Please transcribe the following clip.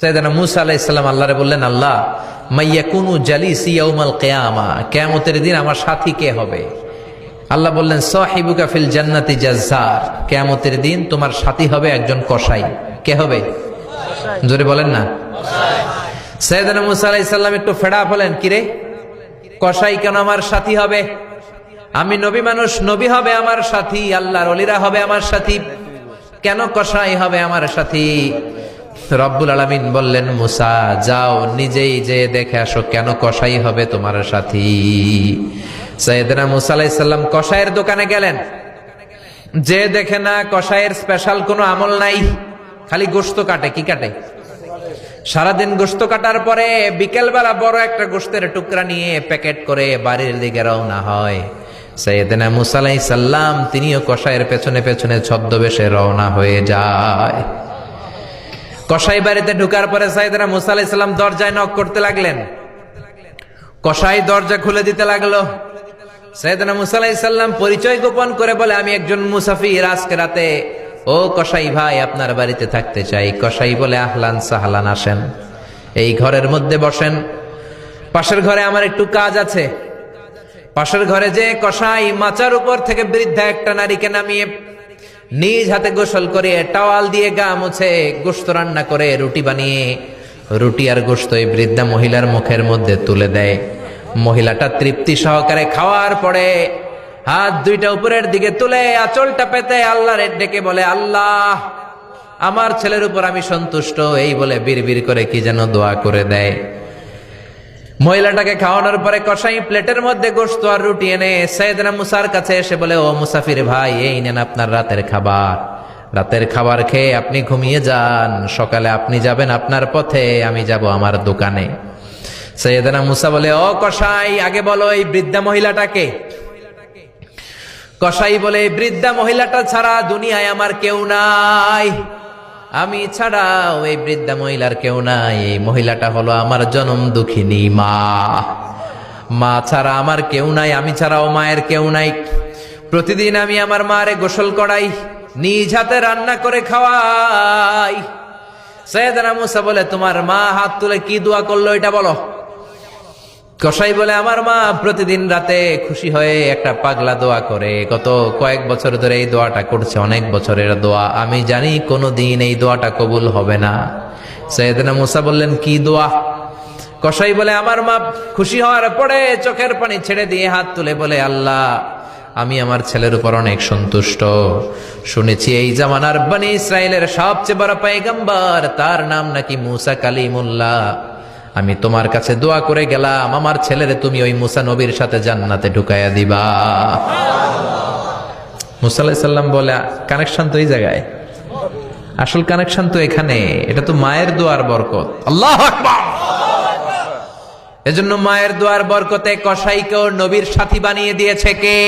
সাইয়েদনা মূসা আলাইহিস সালাম আল্লাহরে বললেন, আল্লাহ মাইয়াকুনু জালিসি ইয়াউমাল কিয়ামা, কিয়ামতের দিন আমার সাথী কে হবে? আল্লাহ বললেন, সাহিবুকা ফিল জান্নাতি জাজ্জার, কিয়ামতের দিন তোমার সাথী হবে একজন কসাই। কে হবে? জোরে বলেন না। সাইয়েদনা মূসা আলাইহিস সালাম একটু ফেড আপ হলেন, কিরে কসাই কেন আমার সাথী হবে? আমি নবী মানুষ, নবী হবে আমার সাথী, আল্লাহর ওলিরা হবে আমার সাথী, কেন কসাই হবে আমার সাথী? রব্বুল আলামিন বললেন, মূসা যাও নিজেই যে দেখে আসো কেন কসাই হবে তোমার সাথী। সাইয়েদনা মূসা আলাইহিস সালাম কসাইয়ের দোকানে গেলেন, যে দেখে না কসাইয়ের স্পেশাল কোনো আমল নাই, খালি গোশত কাটে। কি কাটে? সারাদিন গোশত কাটার পরে বিকেলবেলা বড় একটা গোশতের টুকরা নিয়ে প্যাকেট করে বাড়ির দিকে রওনা হয়। সাইয়েদনা মূসা আলাইহিস সালাম তিনিও কসাইয়ের পেছনে পেছনে ছদ্মবেশে রওনা হয়ে যায়। কসাই বাড়িতে ঢুকার পরে সাইয়েদনা মূসা আলাইহিস সালাম দরজায় নক করতে লাগলেন। কসাই দরজা খুলে দিতে লাগলো। সাইয়েদনা মূসা আলাইহিস সালাম পরিচয় গোপন করে বলে, আমি একজন মুসাফির, আজকে রাতে ও কসাই ভাই আপনার বাড়িতে থাকতে চাই। কসাই বলে, আহলান সাহলান, আসেন, এই ঘরের মধ্যে বসেন, পাশের ঘরে আমার একটু কাজ আছে। পাশের ঘরে যে কসাই মাচার উপর থেকে বৃদ্ধা একটা নারীকে নামিয়ে নিজ হাতে গোসল করে টাওয়াল দিয়ে গা মুছে গোশত রান্না করে রুটি বানিয়ে রুটি আর গোশত এই বৃদ্ধা মহিলার মুখের মধ্যে তুলে দেয়। মহিলাটা তৃপ্তি সহকারে খাওয়ার পরে হাত দুইটা উপরের দিকে তুলে আঁচলটা পেতে আল্লাহর ডেকে বলে, আল্লাহ আমার ছেলের উপর আমি সন্তুষ্ট, এই বলে বিড়বিড় করে কি যেন দোয়া করে দেয়। মহিলাটাকে খাওয়ানোর পরে কসাই প্লেটের মধ্যে গোশত আর রুটি এনে সাইয়েদনা মূসার কাছে এসে বলে, ও মুসাফির ভাই, এই নেন আপনার রাতের খাবার। রাতের খাবার খেয়ে আপনি ঘুমিয়ে যান, সকালে আপনি যাবেন আপনার পথে, আমি যাব আমার দোকানে। সাইয়েদনা মূসা বলে, ও কসাই আগে বলো এই বৃদ্ধা মহিলাটাকে। কসাই বলে, এই বৃদ্ধা মহিলাটা ছাড়া দুনিয়ায় আমার কেউ নাই, আমি ছাড়াও এই বৃদ্ধা মহিলার কেউ নাই। এই মহিলাটা হলো আমার জনম দুঃখিনী মা, মা ছাড়া আমার কেউ নাই, আমি ছাড়াও মায়ের কেউ নাই। প্রতিদিন আমি আমার মারে গোসল করাই, নিজ হাতে রান্না করে খাওয়াই। সাইয়েদনা মূসা বলে, তোমার মা হাত তুলে কি দোয়া করলো এটা বলো। কসাই বলে, আমার মা প্রতিদিন রাতে খুশি হয়ে একটা পাগলা দোয়া করে, গত কয়েক বছর ধরে এই দোয়াটা করছে, অনেক বছরের দোয়া, আমি জানি কোনোদিন এই দোয়াটা কবুল হবে না। সাইয়েদনা মূসা বললেন, কি দোয়া? কসাই বলে, আমার মা খুশি হওয়ার পরে চোখের পানি ছেড়ে দিয়ে হাত তুলে বলে, আল্লাহ আমি আমার ছেলের উপর অনেক সন্তুষ্ট, শুনেছি এই জামানার বনি ইসরায়েলের সবচেয়ে বড় পয়গম্বর, তার নাম নাকি মূসা কালিমুল্লাহ। আমি তোমার কাছে দোয়া করে গেলাম, আমার ছেলেরে তুমি ওই মূসা নবীর সাথে জান্নাতে ঢুকাইয়া দিবা। মূসা আলাইহিস সালাম বলে, কানেকশন তো এই জায়গায়, আসল কানেকশন তো এখানে, এটা তো মায়ের দোয়ার বরকত। আল্লাহু আকবার। এজন্য মায়ের দোয়ার বরকতে কসাইকেও নবীর সাথী বানিয়ে দিয়েছে কে?